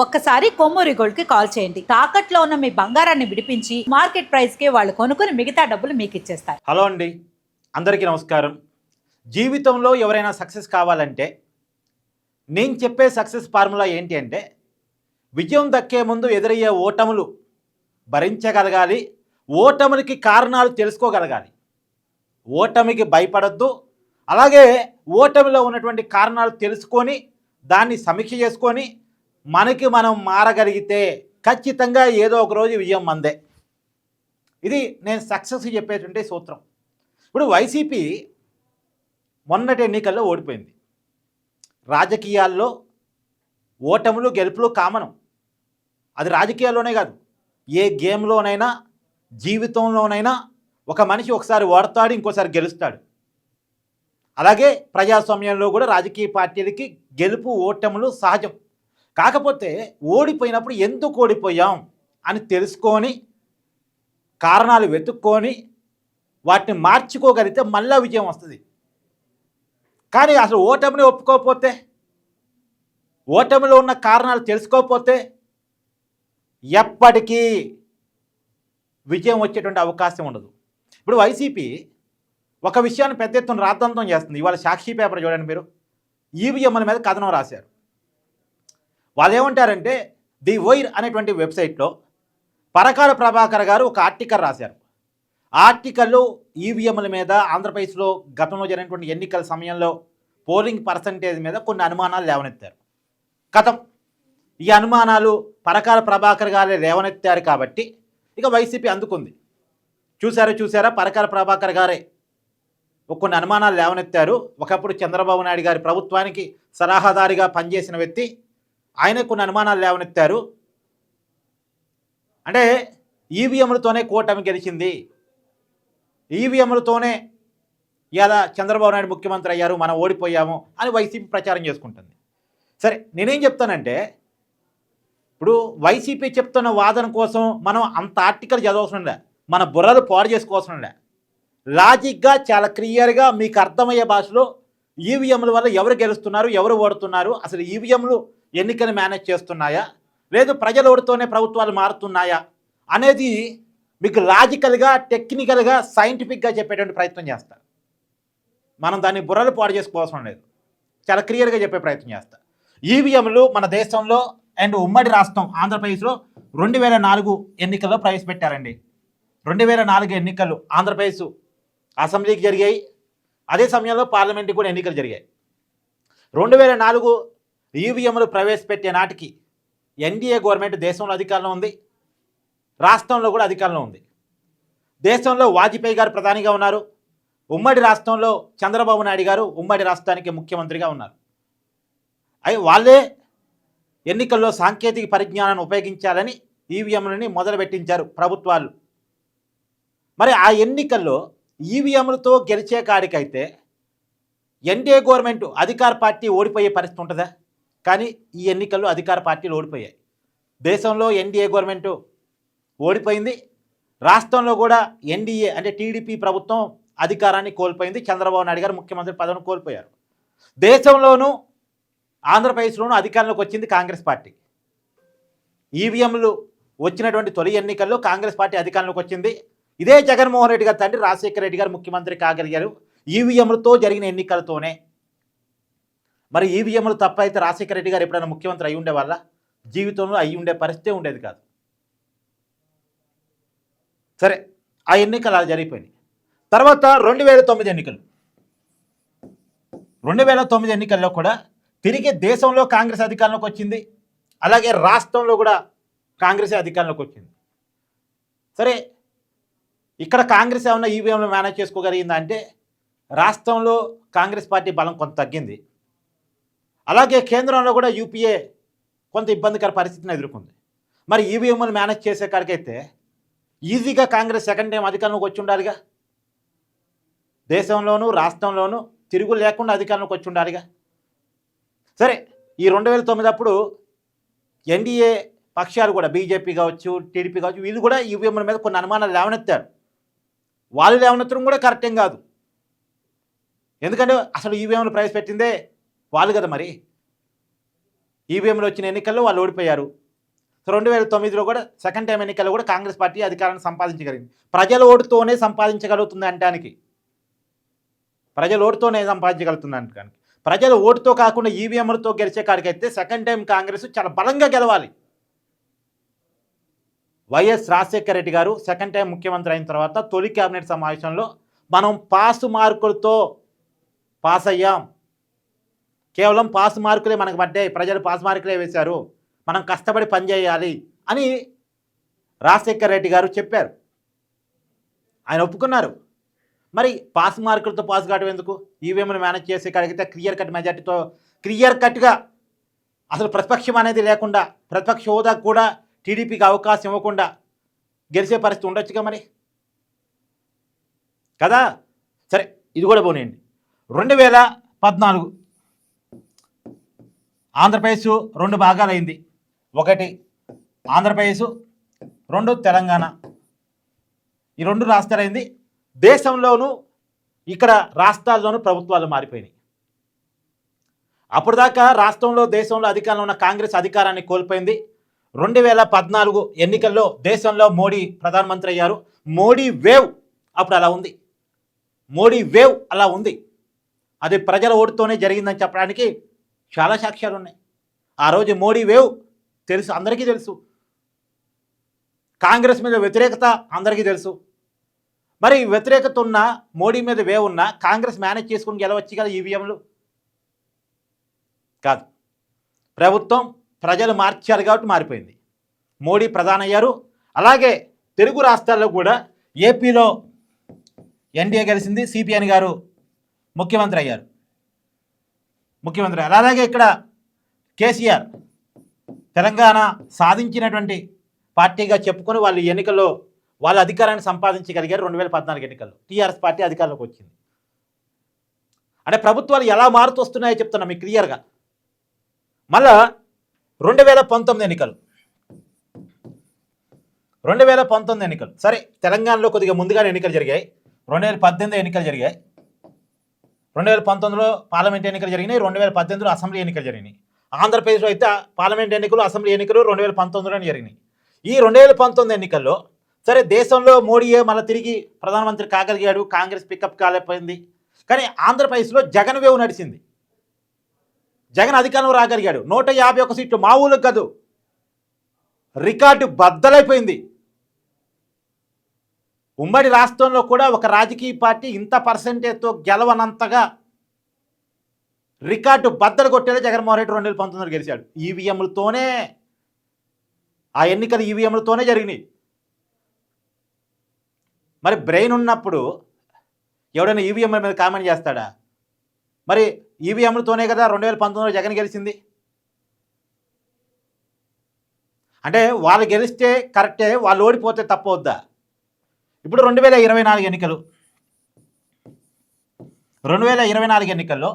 ఒక్కసారి కొమ్మూరి గోల్డ్ కి కాల్ చేయండి. తాకట్లో ఉన్న మీ బంగారాన్ని విడిపించి మార్కెట్ ప్రైస్ కి వాళ్ళు కొనుక్కుని మిగతా డబ్బులు మీకు ఇచ్చేస్తారు. హలో అండి, అందరికీ నమస్కారం. జీవితంలో ఎవరైనా సక్సెస్ కావాలంటే నేను చెప్పే సక్సెస్ ఫార్ములా ఏంటి అంటే, విజయం దక్కే ముందు ఎదురయ్యే ఓటములు భరించగలగాలి, ఓటములకి కారణాలు తెలుసుకోగలగాలి, ఓటమికి భయపడద్దు. అలాగే ఓటమిలో ఉన్నటువంటి కారణాలు తెలుసుకొని దాన్ని సమీక్ష చేసుకొని మనకి మనం మారగలిగితే ఖచ్చితంగా ఏదో ఒక రోజు విజయం మందే. ఇది నేను సక్సెస్ చెప్పేటువంటి సూత్రం. ఇప్పుడు వైసీపీ మొన్నటి ఎన్నికల్లో ఓడిపోయింది. రాజకీయాల్లో ఓటములు గెలుపులు కామనం. అది రాజకీయాల్లోనే కాదు, ఏ గేమ్లోనైనా జీవితంలోనైనా ఒక మనిషి ఒకసారి ఓడతాడు, ఇంకోసారి గెలుస్తాడు. అలాగే ప్రజాస్వామ్యంలో కూడా రాజకీయ పార్టీలకి గెలుపు ఓటములు సహజం. కాకపోతే ఓడిపోయినప్పుడు ఎందుకు ఓడిపోయాం అని తెలుసుకొని కారణాలు వెతుక్కొని వాటిని మార్చుకోగలిగితే మళ్ళా విజయం వస్తుంది. కానీ అసలు ఓటమిని ఒప్పుకోకపోతే, ఓటమిలో ఉన్న కారణాలు తెలుసుకోకపోతే ఎప్పటికీ విజయం వచ్చేటువంటి అవకాశం ఉండదు. ఇప్పుడు వైసీపీ ఒక విషయాన్ని పెద్ద ఎత్తున రాద్ధాంతం చేస్తుంది. ఇవాళ సాక్షి పేపర్ చూడండి మీరు, ఈవీఎంల మీద కథనం రాశారు. వాళ్ళు ఏమంటారంటే, ది వైర్ అనేటువంటి వెబ్సైట్లో పరకాల ప్రభాకర్ గారు ఒక ఆర్టికల్ రాశారు. ఆ ఆర్టికల్లో ఈవీఎంల మీద ఆంధ్రప్రదేశ్లో గతంలో జరిగినటువంటి ఎన్నికల సమయంలో పోలింగ్ పర్సంటేజ్ మీద కొన్ని అనుమానాలు లేవనెత్తారు. కథం, ఈ అనుమానాలు పరకాల ప్రభాకర్ గారే లేవనెత్తారు కాబట్టి ఇక వైసీపీ అందుకుంది. చూసారా పరకాల ప్రభాకర్ గారే కొన్ని అనుమానాలు లేవనెత్తారు. ఒకప్పుడు చంద్రబాబు నాయుడు గారి ప్రభుత్వానికి సలహాదారిగా పనిచేసిన వ్యక్తి, ఆయన కొన్ని అనుమానాలు లేవనెత్తారు. అంటే ఈవీఎంలతోనే కూటమి గెలిచింది, ఈవీఎంలతోనే ఇలా చంద్రబాబు నాయుడు ముఖ్యమంత్రి అయ్యారు, మనం ఓడిపోయాము అని వైసీపీ ప్రచారం చేసుకుంటుంది. సరే, నేనేం చెప్తానంటే, ఇప్పుడు వైసీపీ చెప్తున్న వాదన కోసం మనం అంత ఆర్టికల్ చదవవసరం లే, మన బుర్రలు పాడు చేసుకోవసరం లే. లాజిక్గా చాలా క్లియర్గా మీకు అర్థమయ్యే భాషలో ఈవీఎంల వల్ల ఎవరు గెలుస్తున్నారు, ఎవరు ఓడుతున్నారు, అసలు ఈవీఎంలు ఎన్నికలు మేనేజ్ చేస్తున్నాయా, లేదు ప్రజల ఓడితోనే ప్రభుత్వాలు మారుతున్నాయా అనేది మీకు లాజికల్గా, టెక్నికల్గా, సైంటిఫిక్గా చెప్పేటువంటి ప్రయత్నం చేస్తారు. మనం దాన్ని బుర్రలు పాడు చేసుకోవాల్సిన లేదు, చాలా క్లియర్గా చెప్పే ప్రయత్నం చేస్తారు. ఈవీఎంలు మన దేశంలో అండ్ ఉమ్మడి రాష్ట్రం ఆంధ్రప్రదేశ్లో 2004 ఎన్నికల్లో ప్రవేశపెట్టారండి. 2004 ఎన్నికలు ఆంధ్రప్రదేశ్ అసెంబ్లీకి జరిగాయి. అదే సమయంలో పార్లమెంట్కి కూడా ఎన్నికలు జరిగాయి. 2004 ఈవీఎంలు ప్రవేశపెట్టే నాటికి ఎన్డీఏ గవర్నమెంట్ దేశంలో అధికారంలో ఉంది, రాష్ట్రంలో కూడా అధికారంలో ఉంది. దేశంలో వాజ్పేయి గారు ప్రధానిగా ఉన్నారు, ఉమ్మడి రాష్ట్రంలో చంద్రబాబు నాయుడు గారు ఉమ్మడి రాష్ట్రానికి ముఖ్యమంత్రిగా ఉన్నారు. వాళ్ళే ఎన్నికల్లో సాంకేతిక పరిజ్ఞానాన్ని ఉపయోగించాలని ఈవీఎంలని మొదలుపెట్టించారు ప్రభుత్వాలు. మరి ఆ ఎన్నికల్లో ఈవీఎంలతో గెలిచే కాడికైతే ఎన్డీఏ గవర్నమెంట్ అధికార పార్టీ ఓడిపోయే పరిస్థితి ఉంటుందా? కానీ ఈ ఎన్నికల్లో అధికార పార్టీలు ఓడిపోయాయి. దేశంలో ఎన్డీఏ గవర్నమెంట్ ఓడిపోయింది, రాష్ట్రంలో కూడా ఎన్డీఏ అంటే టీడీపీ ప్రభుత్వం అధికారాన్ని కోల్పోయింది, చంద్రబాబు నాయుడు గారు ముఖ్యమంత్రి పదవిని కోల్పోయారు. దేశంలోనూ ఆంధ్రప్రదేశ్లోనూ అధికారంలోకి వచ్చింది కాంగ్రెస్ పార్టీ. ఈవీఎంలు వచ్చినటువంటి తొలి ఎన్నికల్లో కాంగ్రెస్ పార్టీ అధికారంలోకి వచ్చింది. ఇదే జగన్మోహన్ రెడ్డి గారి తండ్రి రాజశేఖర రెడ్డి గారు ముఖ్యమంత్రి కాగలిగారు ఈవీఎంలతో జరిగిన ఎన్నికలతోనే. మరి ఈవీఎంలు తప్పైతే రాజశేఖర రెడ్డి గారు ఎప్పుడైనా ముఖ్యమంత్రి అయి ఉండేవాళ్ళ? జీవితంలో అయి ఉండే పరిస్థితి ఉండేది కాదు. సరే, ఆ ఎన్నికలు అలా జరిగిపోయింది. తర్వాత 2009 ఎన్నికలు, 2009 ఎన్నికల్లో కూడా తిరిగి దేశంలో కాంగ్రెస్ అధికారంలోకి వచ్చింది, అలాగే రాష్ట్రంలో కూడా కాంగ్రెస్ అధికారంలోకి వచ్చింది. సరే, ఇక్కడ కాంగ్రెస్ ఏమన్నా ఈవీఎంలు మేనేజ్ చేసుకోగలిగిందా అంటే, రాష్ట్రంలో కాంగ్రెస్ పార్టీ బలం కొంత తగ్గింది, అలాగే కేంద్రంలో కూడా యూపీఏ కొంత ఇబ్బందికర పరిస్థితిని ఎదుర్కొంది. మరి ఈవీఎంలు మేనేజ్ చేసే కాడికైతే ఈజీగా కాంగ్రెస్ సెకండ్ టైం అధికారంలోకి వచ్చి ఉండాలిగా, దేశంలోనూ రాష్ట్రంలోనూ తిరుగు లేకుండా అధికారంలోకి వచ్చి ఉండాలిగా. సరే, ఈ 2009 అప్పుడు ఎన్డీఏ పక్షాలు కూడా బీజేపీ కావచ్చు, టీడీపీ కావచ్చు, వీళ్ళు కూడా ఈవీఎంల మీద కొన్ని అనుమానాలు లేవనెత్తారు. వాళ్ళు లేవనెత్తడం కూడా కరెక్టేం కాదు, ఎందుకంటే అసలు ఈవీఎంలు ప్రవేశపెట్టిందే వాళ్ళు కదా. మరి ఈవీఎంలో వచ్చిన ఎన్నికల్లో వాళ్ళు ఓడిపోయారు. 2009లో కూడా సెకండ్ టైం ఎన్నికల్లో కూడా కాంగ్రెస్ పార్టీ అధికారాన్ని సంపాదించగలిగింది. ప్రజల ఓటుతోనే సంపాదించగలుగుతుంది అనడానికి, ప్రజల ఓటుతోనే సంపాదించగలుగుతుంది అనడానికి, ప్రజల ఓటుతో కాకుండా ఈవీఎంలతో గెలిచే కాడికైతే సెకండ్ టైం కాంగ్రెస్ చాలా బలంగా గెలవాలి. వైఎస్ రాజశేఖర రెడ్డి గారు సెకండ్ టైం ముఖ్యమంత్రి అయిన తర్వాత తొలి కేబినెట్ సమావేశంలో మనం పాసు మార్కులతో పాస్ అయ్యాం, కేవలం పాస్ మార్కులే మనకు పడ్డాయి, ప్రజలు పాస్ మార్కులే వేశారు, మనం కష్టపడి పనిచేయాలి అని రాజశేఖర రెడ్డి గారు చెప్పారు. ఆయన ఒప్పుకున్నారు. మరి పాస్ మార్కులతో పాస్ కావడం ఎందుకు? ఈవీఎంలు మేనేజ్ చేసే కాడిగితే క్లియర్ కట్ మెజార్టీతో క్లియర్ కట్గా అసలు ప్రతిపక్షం అనేది లేకుండా, ప్రతిపక్ష హోదా కూడా టీడీపీకి అవకాశం ఇవ్వకుండా గెలిచే పరిస్థితి ఉండొచ్చుగా మరి కదా. సరే, ఇది కూడా పోనీయండి. 2014 ఆంధ్రప్రదేశ్ 2 భాగాలైంది. ఒకటి ఆంధ్రప్రదేశ్, 2 తెలంగాణ. ఈ 2 రాష్ట్రాలైంది. దేశంలోనూ ఇక్కడ రాష్ట్రాల్లోనూ ప్రభుత్వాలు మారిపోయినాయి. అప్పుడు దాకా రాష్ట్రంలో దేశంలో అధికారంలో ఉన్న కాంగ్రెస్ అధికారాన్ని కోల్పోయింది. 2014 ఎన్నికల్లో దేశంలో మోడీ ప్రధానమంత్రి అయ్యారు. మోడీ వేవ్ అప్పుడు అలా ఉంది, మోడీ వేవ్ అలా ఉంది. అది ప్రజల ఓటుతోనే జరిగిందని చెప్పడానికి చాలా సాక్ష్యాలు ఉన్నాయి. ఆ రోజు మోడీ వేవ్ తెలుసు, అందరికీ తెలుసు. కాంగ్రెస్ మీద వ్యతిరేకత అందరికీ తెలుసు. మరి వ్యతిరేకత ఉన్న, మోడీ మీద వేవ్ ఉన్న కాంగ్రెస్ మేనేజ్ చేసుకుని గెలవచ్చు కదా ఈవీఎంలు? కాదు, ప్రభుత్వం ప్రజలు మార్చారు కాబట్టి మారిపోయింది. మోడీ ప్రధాని అయ్యారు. అలాగే తెలుగు రాష్ట్రాల్లో కూడా ఏపీలో ఎన్డీఏ గెలిచింది, సిపిఎన్ గారు ముఖ్యమంత్రి అయ్యారు. అలాగే ఇక్కడ కేసీఆర్ తెలంగాణ సాధించినటువంటి పార్టీగా చెప్పుకొని వాళ్ళు ఎన్నికల్లో వాళ్ళ అధికారాన్ని సంపాదించగలిగారు. 2014 ఎన్నికల్లో టీఆర్ఎస్ పార్టీ అధికారంలోకి వచ్చింది. అంటే ప్రభుత్వాలు ఎలా మారుతూ వస్తున్నాయో చెప్తున్నా మీకు క్లియర్గా. మళ్ళా 2019 ఎన్నికలు సరే, తెలంగాణలో కొద్దిగా ముందుగానే ఎన్నికలు జరిగాయి. 2018 ఎన్నికలు జరిగాయి. 2019లో పార్లమెంట్ ఎన్నికలు జరిగినాయి. 2018లో అసెంబ్లీ ఎన్నికలు జరిగినాయి. ఆంధ్రప్రదేశ్లో అయితే పార్లమెంట్ ఎన్నికలు, అసెంబ్లీ ఎన్నికలు 2019లోనే జరిగినాయి. ఈ 2019 ఎన్నికల్లో సరే, దేశంలో మోడీయే మళ్ళీ తిరిగి ప్రధానమంత్రి కాగలిగాడు, కాంగ్రెస్ పికప్ కాలేకపోయింది. కానీ ఆంధ్రప్రదేశ్లో జగన్ వేవ్ నడిచింది. జగన్ అధికారంలో రాగలిగాడు. 151 సీట్లు మామూలు కాదు, రికార్డు బద్దలైపోయింది. ఉమ్మడి రాష్ట్రంలో కూడా ఒక రాజకీయ పార్టీ ఇంత పర్సెంటేజ్తో గెలవనంతగా రికార్డు బద్దలు కొట్టేదే జగన్మోహన్ రెడ్డి 2019 గెలిచాడు. ఈవీఎంలతోనే, ఆ ఎన్నికలు ఈవీఎంలతోనే జరిగినాయి. మరి బ్రెయిన్ ఉన్నప్పుడు ఎవడైనా ఈవీఎంల మీద కామెంట్ చేస్తాడా? మరి ఈవీఎంలతోనే కదా 2019లో జగన్ గెలిచింది. అంటే వాళ్ళు గెలిస్తే కరెక్టే, వాళ్ళు ఓడిపోతే తప్పవద్దా? ఇప్పుడు 2024 ఎన్నికలు, 2024 ఎన్నికల్లో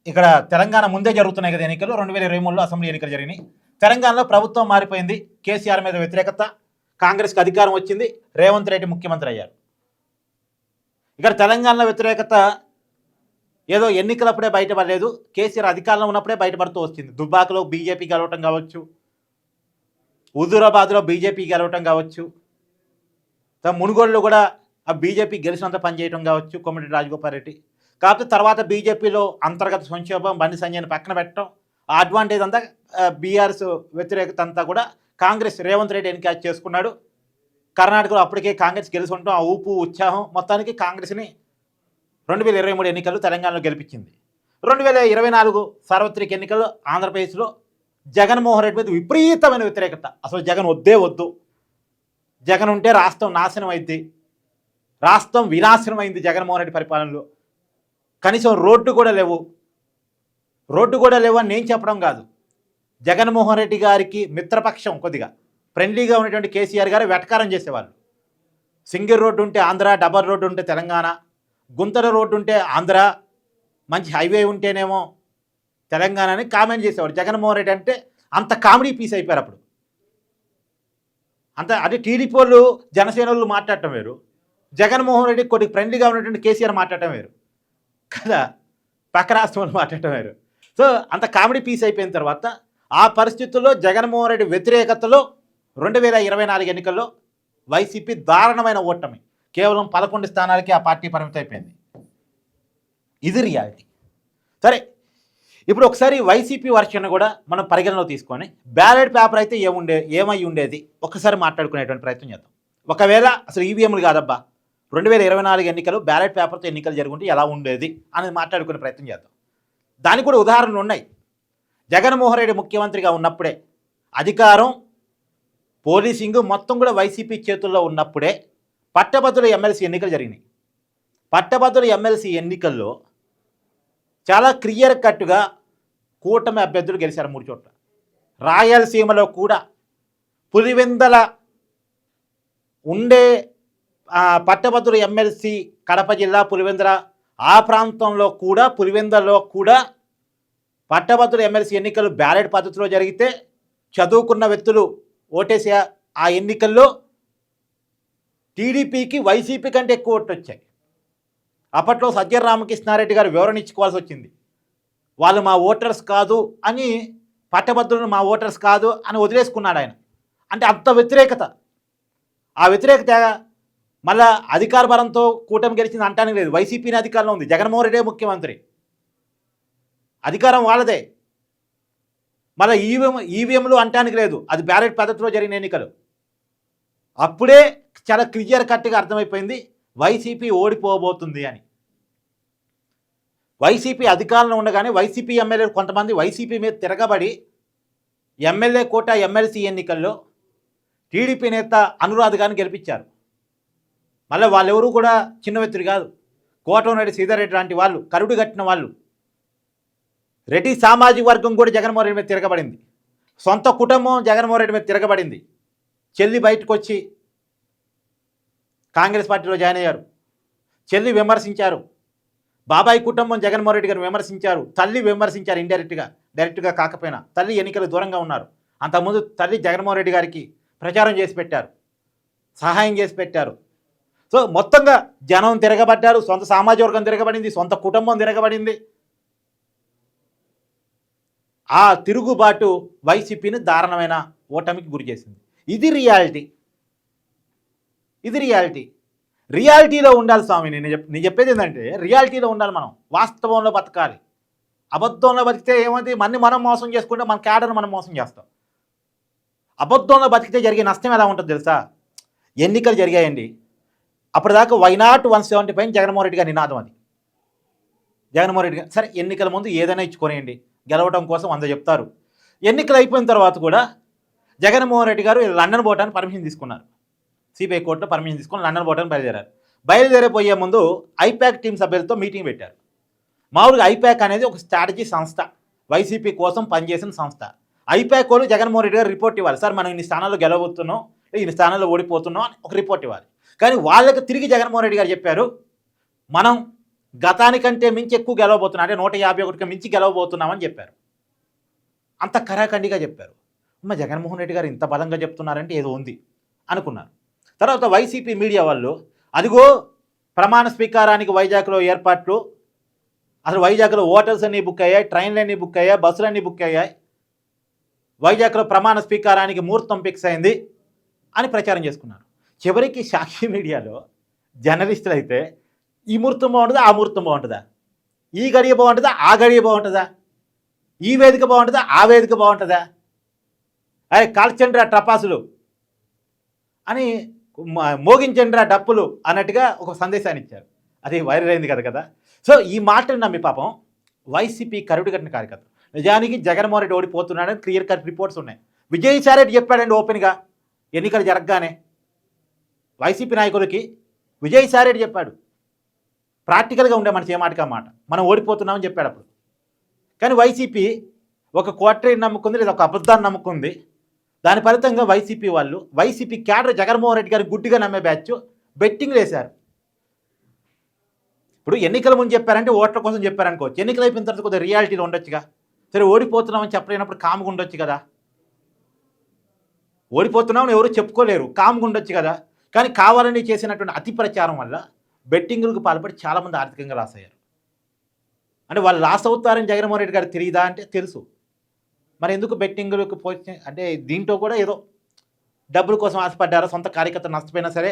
ఇక్కడ తెలంగాణ ముందే జరుగుతున్నాయి కదా ఎన్నికలు. 2023లో అసెంబ్లీ ఎన్నికలు జరిగినాయి. తెలంగాణలో ప్రభుత్వం మారిపోయింది. కేసీఆర్ మీద వ్యతిరేకత, కాంగ్రెస్కి అధికారం వచ్చింది, రేవంత్ రెడ్డి ముఖ్యమంత్రి అయ్యారు. ఇక్కడ తెలంగాణలో వ్యతిరేకత ఏదో ఎన్నికలప్పుడే బయటపడలేదు, కేసీఆర్ అధికారంలో ఉన్నప్పుడే బయటపడుతూ వచ్చింది. దుబ్బాకలో బీజేపీ గెలవటం కావచ్చు, హుజూరాబాద్లో బీజేపీ గెలవటం కావచ్చు, మునుగోడులో కూడా ఆ బీజేపీ గెలిచినంత పనిచేయడం కావచ్చు, కోమటిరెడ్డి రాజగోపాల్ రెడ్డి. కాకపోతే తర్వాత బీజేపీలో అంతర్గత సంక్షోభం, బండి సంజయ్ని పక్కన పెట్టడం, ఆ అడ్వాంటేజ్ అంతా బీఆర్ఎస్ వ్యతిరేకత అంతా కూడా కాంగ్రెస్ రేవంత్ రెడ్డి ఎన్కాష్ చేసుకున్నాడు. కర్ణాటకలో అప్పటికే కాంగ్రెస్ గెలిచి ఉండటం, ఆ ఊపు ఉత్సాహం మొత్తానికి కాంగ్రెస్ని 2023 ఎన్నికల్లో తెలంగాణలో గెలిపించింది. 2024 సార్వత్రిక ఎన్నికల్లో ఆంధ్రప్రదేశ్లో జగన్మోహన్ రెడ్డి మీద విపరీతమైన వ్యతిరేకత. అసలు జగన్ వద్దే వద్దు, జగన్ ఉంటే రాష్ట్రం నాశనం అయింది, రాష్ట్రం వినాశనం అయింది జగన్మోహన్ రెడ్డి పరిపాలనలో. కనీసం రోడ్డు కూడా లేవు అని నేను చెప్పడం కాదు. జగన్మోహన్ రెడ్డి గారికి మిత్రపక్షం కొద్దిగా ఫ్రెండ్లీగా ఉన్నటువంటి కేసీఆర్ గారు వెటకారం చేసేవాళ్ళు. సింగిల్ రోడ్డు ఉంటే ఆంధ్ర, డబల్ రోడ్డు ఉంటే తెలంగాణ, గుంతల రోడ్డు ఉంటే ఆంధ్ర, మంచి హైవే ఉంటేనేమో తెలంగాణ అని కామెంట్ చేసేవాడు. జగన్మోహన్ రెడ్డి అంటే అంత కామెడీ పీస్ అయిపోయారు అప్పుడు. అంటే టీడీపీ వాళ్ళు, జనసేన వాళ్ళు మాట్లాడటం వేరు, జగన్మోహన్ రెడ్డి కొద్దిగా ఫ్రెండ్లీగా ఉన్నటువంటి కేసీఆర్ మాట్లాడటం వేరు కదా, పక్క రాష్ట్రం వాళ్ళు మాట్లాడటం వేరు. సో అంత కామెడీ పీస్ అయిపోయిన తర్వాత ఆ పరిస్థితుల్లో జగన్మోహన్ రెడ్డి వ్యతిరేకతలో 2024 ఎన్నికల్లో వైసీపీ దారుణమైన ఓటమి, కేవలం 11 స్థానాలకి ఆ పార్టీ పరిమితం అయిపోయింది. ఇది రియాలిటీ. సరే, ఇప్పుడు ఒకసారి వైసీపీ వర్షన్ కూడా మనం పరిగణలో తీసుకొని బ్యాలెట్ పేపర్ అయితే ఏమై ఉండేది ఒకసారి మాట్లాడుకునేటువంటి ప్రయత్నం చేద్దాం. ఒకవేళ అసలు ఈవీఎంలు కాదబ్బా 2024 ఎన్నికలు బ్యాలెట్ పేపర్తో ఎన్నికలు జరుగుంటే ఎలా ఉండేది అనేది మాట్లాడుకునే ప్రయత్నం చేద్దాం. దానికి కూడా ఉదాహరణలు ఉన్నాయి. జగన్మోహన్ రెడ్డి ముఖ్యమంత్రిగా ఉన్నప్పుడే అధికారం, పోలీసింగ్ మొత్తం కూడా వైసీపీ చేతుల్లో ఉన్నప్పుడే పట్టభద్రుల ఎమ్మెల్సీ ఎన్నికలు జరిగినాయి. పట్టభద్రుల ఎమ్మెల్సీ ఎన్నికల్లో చాలా క్లియర్ కట్గా కూటమి అభ్యర్థులు గెలిచారు 3 చోట్ల. రాయలసీమలో కూడా పులివెందల ఉండే పట్టభద్రుల ఎమ్మెల్సీ కడప జిల్లా పులివెందల ఆ ప్రాంతంలో కూడా పులివెందలలో కూడా పట్టభద్రుల ఎమ్మెల్సీ ఎన్నికలు బ్యాలెట్ పద్ధతిలో జరిగితే చదువుకున్న వ్యక్తులు ఓటేసే ఆ ఎన్నికల్లో టీడీపీకి వైసీపీ కంటే ఎక్కువ ఓట్లు వచ్చాయి. అప్పట్లో సజ్జల రామకృష్ణారెడ్డి గారు వివరణ ఇచ్చుకోవాల్సి వచ్చింది. వాళ్ళు మా ఓటర్స్ కాదు అని, పట్టభద్రులు మా ఓటర్స్ కాదు అని వదిలేసుకున్నాడు ఆయన. అంటే అంత వ్యతిరేకత. ఆ వ్యతిరేకత మళ్ళా అధికార బలంతో కూటమి గెలిచింది అంటానికి లేదు. వైసీపీని అధికారంలో ఉంది, జగన్మోహన్ రెడ్డి ముఖ్యమంత్రి, అధికారం వాళ్ళదే. మళ్ళీ ఈవీఎంలు అంటానికి లేదు, అది బ్యాలెట్ పద్ధతిలో జరిగిన ఎన్నికలు. అప్పుడే చాలా క్లియర్ కట్గా అర్థమైపోయింది వైసీపీ ఓడిపోబోతుంది అని. వైసీపీ అధికారంలో ఉండగానే వైసీపీ ఎమ్మెల్యేలు కొంతమంది వైసీపీ మీద తిరగబడి ఎమ్మెల్యే కోట ఎమ్మెల్సీ ఎన్నికల్లో టీడీపీ నేత అనురాధ్ గారిని గెలిపించారు. మళ్ళీ వాళ్ళెవరూ కూడా చిన్న వ్యక్తులు కాదు. కోటమిరెడ్డి శ్రీధర్రెడ్డి లాంటి వాళ్ళు, కరుడు కట్టిన వాళ్ళు. రెడ్డి సామాజిక వర్గం కూడా జగన్మోహన్ రెడ్డి మీద తిరగబడింది. సొంత కుటుంబం జగన్మోహన్ రెడ్డి మీద తిరగబడింది. చెల్లి బయటకు వచ్చి కాంగ్రెస్ పార్టీలో జాయిన్ అయ్యారు. చెల్లి విమర్శించారు. బాబాయ్ కుటుంబం జగన్మోహన్ రెడ్డి గారు విమర్శించారు. తల్లి విమర్శించారు ఇండైరెక్ట్గా, డైరెక్ట్గా కాకపోయినా. తల్లి ఎన్నికలు దూరంగా ఉన్నారు. అంతకుముందు తల్లి జగన్మోహన్ రెడ్డి గారికి ప్రచారం చేసి పెట్టారు, సహాయం చేసి పెట్టారు. సో మొత్తంగా జనం తిరగబడ్డారు. సొంత సామాజిక వర్గం తిరగబడింది, సొంత కుటుంబం తిరగబడింది. ఆ తిరుగుబాటు వైసీపీని దారుణమైన ఓటమికి గురి చేసింది. ఇది రియాలిటీ. ఇది రియాలిటీ. రియాలిటీలో ఉండాలి స్వామి. నేను చెప్పేది ఏంటంటే రియాలిటీలో ఉండాలి. మనం వాస్తవంలో బతకాలి. అబద్ధంలో బతికితే ఏమైంది, మనం మోసం చేసుకుంటే మన క్యాడర్ను మనం మోసం చేస్తాం. అబద్ధంలో బతికితే జరిగే నష్టం ఎలా ఉంటుంది తెలుసా? ఎన్నికలు జరిగాయండి, అప్పటిదాకా వైనాట్ 175 జగన్మోహన్ రెడ్డి గారి నినాదం. అది జగన్మోహన్ రెడ్డి గారు సరే ఎన్నికల ముందు ఏదైనా ఇచ్చుకోనేయండి, గెలవడం కోసం 100 చెప్తారు. ఎన్నికలు అయిపోయిన తర్వాత కూడా జగన్మోహన్ రెడ్డి గారు లండన్ పోవడానికి పర్మిషన్ తీసుకున్నారు. సిబిఐ కోర్టులో పర్మిషన్ తీసుకొని లండన్ పోవడానికి బయలుదేరారు. బయలుదేరిపోయే ముందు ఐపాక్ టీం సభ్యులతో మీటింగ్ పెట్టారు. మామూలుగా ఐపాక్ అనేది ఒక స్ట్రాటజీ సంస్థ, వైసీపీ కోసం పనిచేసిన సంస్థ. ఐపాక్ వాళ్ళు జగన్మోహన్ రెడ్డి గారు రిపోర్ట్ ఇవ్వాలి. సార్ మనం ఇన్ని స్థానాల్లో గెలవబోతున్నాం, ఇన్ని స్థానాల్లో ఓడిపోతున్నాం అని ఒక రిపోర్ట్ ఇవ్వాలి. కానీ వాళ్ళకి తిరిగి జగన్మోహన్ రెడ్డి గారు చెప్పారు, మనం గతానికంటే మించి ఎక్కువ గెలవబోతున్నాం, అంటే 151కి మించి గెలవబోతున్నామని చెప్పారు. అంత కరాఖండిగా చెప్పారు. జగన్మోహన్ రెడ్డి గారు ఇంత బలంగా చెప్తున్నారంటే ఏదో ఉంది అనుకున్నారు. తర్వాత వైసీపీ మీడియా వాళ్ళు అదిగో ప్రమాణ స్వీకారానికి వైజాగ్లో ఏర్పాట్లు, అసలు వైజాగ్లో హోటల్స్ అన్నీ బుక్ అయ్యాయి, ట్రైన్లు అన్నీ బుక్ అయ్యాయి, బస్సులు అన్నీ బుక్ అయ్యాయి, వైజాగ్లో ప్రమాణ స్వీకారానికి ముహూర్తం ఫిక్స్ అయింది అని ప్రచారం చేసుకున్నారు. చివరికి సాక్షి మీడియాలో జర్నలిస్టులు అయితే ఈ ముహూర్తం బాగుంటుందా, ఆ ముహూర్తం బాగుంటుందా, ఈ గడియ బాగుంటుందా, ఆ గడియ బాగుంటుందా, ఈ వేదిక బాగుంటుందా, ఆ వేదిక బాగుంటుందా, అరే కాల్చండ్రా టపాసులు అని, మోగించండ్రా డప్పులు అన్నట్టుగా ఒక సందేశాన్ని ఇచ్చారు. అది వైరల్ అయింది కదా. సో ఈ మాటలు నమ్మి పాపం వైసీపీ కరుడు కట్టిన కార్యకర్తలు నిజానికి జగన్మోహన్ రెడ్డి ఓడిపోతున్నాడని క్లియర్ కట్ రిపోర్ట్స్ ఉన్నాయి. విజయసాయి రెడ్డి చెప్పాడండి ఓపెన్గా ఎన్నికలు జరగగానే వైసీపీ నాయకులకి. విజయసాయి రెడ్డి చెప్పాడు, ప్రాక్టికల్గా ఉండే మనిషి ఏ మాటగా మాట, మనం ఓడిపోతున్నామని చెప్పాడు అప్పుడు. కానీ వైసీపీ ఒక క్వార్టరీని నమ్ముకుంది, లేదా ఒక అబద్ధాన్ని నమ్ముకుంది. దాని ఫలితంగా వైసీపీ వాళ్ళు, వైసీపీ క్యాడర్ జగన్మోహన్ రెడ్డి గారు గుడ్డిగా నమ్మే బ్యాచ్ బెట్టింగ్లు వేశారు. ఇప్పుడు ఎన్నికల ముందు చెప్పారంటే ఓట్ల కోసం చెప్పారనుకోవచ్చు, ఎన్నికలు అయిపోయిన తర్వాత కొద్దిగా రియాలిటీలో ఉండొచ్చుగా. సరే ఓడిపోతున్నామని చెప్పలేనప్పుడు కామ్గా ఉండొచ్చు కదా, ఓడిపోతున్నామని ఎవరు చెప్పుకోలేరు, కామ్గా ఉండొచ్చు కదా. కానీ కావాలని చేసినటువంటి అతి ప్రచారం వల్ల బెట్టింగులకు పాల్పడి చాలామంది ఆర్థికంగా లాస్ అయ్యారు. అంటే వాళ్ళు లాస్ అవుతారని జగన్మోహన్ రెడ్డి గారు తెలియదా అంటే తెలుసు. మరి ఎందుకు బెట్టింగులకు పోయి అంటే దీంట్లో కూడా ఏదో డబ్బుల కోసం ఆశపడ్డారా? సొంత కార్యకర్త నష్టపోయినా సరే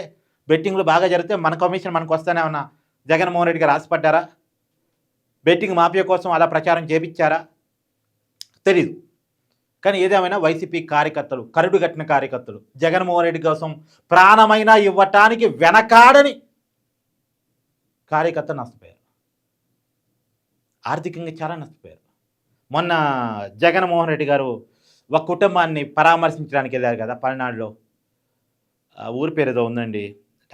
బెట్టింగ్లు బాగా జరిగితే మన కమిషన్ మనకు వస్తేనే ఏమన్నా జగన్మోహన్ రెడ్డి గారు ఆశపడ్డారా? బెట్టింగ్ మాఫియా కోసం అలా ప్రచారం చేపించారా? తెలీదు. కానీ ఏదేమైనా వైసీపీ కార్యకర్తలు, కరుడు కట్టిన కార్యకర్తలు జగన్మోహన్ రెడ్డి కోసం ప్రాణమైనా ఇవ్వటానికి వెనకాడని కార్యకర్తలు నష్టపోయారు. ఆర్థికంగా చాలా నష్టపోయారు. మొన్న జగన్మోహన్ రెడ్డి గారు ఒక కుటుంబాన్ని పరామర్శించడానికి వెళ్ళారు కదా పల్నాడులో. ఊరి పేరు ఏదో ఉందండి,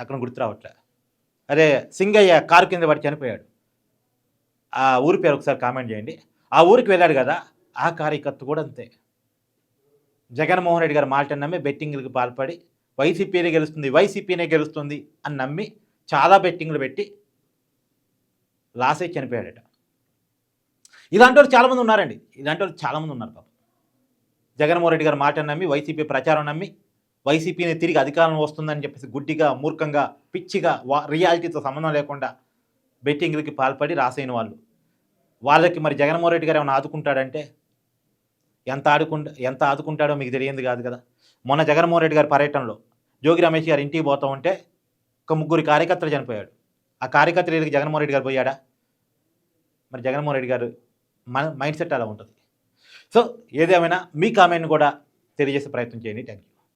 అక్కడ గుర్తు రావట్లే. అదే సింగయ్య కారు కింద పడి చనిపోయాడు. ఆ ఊరి పేరు ఒకసారి కామెంట్ చేయండి. ఆ ఊరికి వెళ్ళాడు కదా, ఆ కార్యకర్త కూడా అంతే. జగన్మోహన్ రెడ్డి గారు మాటను నమ్మి బెట్టింగ్లకు పాల్పడి వైసీపీనే గెలుస్తుంది అని నమ్మి చాలా బెట్టింగ్లు పెట్టి లాస్ అయి చనిపోయాడట. ఇలాంటి వాళ్ళు చాలామంది ఉన్నారండి. పాపం. జగన్మోహన్ రెడ్డి గారు మాటను నమ్మి, వైసీపీ ప్రచారం నమ్మి, వైసీపీని తిరిగి అధికారం వస్తుందని చెప్పేసి గుడ్డిగా, మూర్ఖంగా, పిచ్చిగా, రియాలిటీతో సంబంధం లేకుండా బెట్టింగ్లకి పాల్పడి రాసైన వాళ్ళకి మరి జగన్మోహన్ రెడ్డి గారు ఏమైనా ఆదుకుంటాడంటే ఎంత ఆదుకుంటాడో మీకు తెలియంది కాదు కదా. మొన్న జగన్మోహన్ రెడ్డి గారి పర్యటనలో జోగి రమేష్ గారు ఇంటికి పోతూ ఉంటే ఒక 3 కార్యకర్తలు చనిపోయాడు. ఆ కార్యకర్తల దగ్గరికి జగన్మోహన్ రెడ్డి గారు పోయాడా? మరి జగన్మోహన్ రెడ్డి గారు మైండ్ సెట్ అలా ఉంటుంది. సో ఏదేమైనా మీ కామెంట్ని కూడా తెలియజేసే ప్రయత్నం చేయండి. Thank you.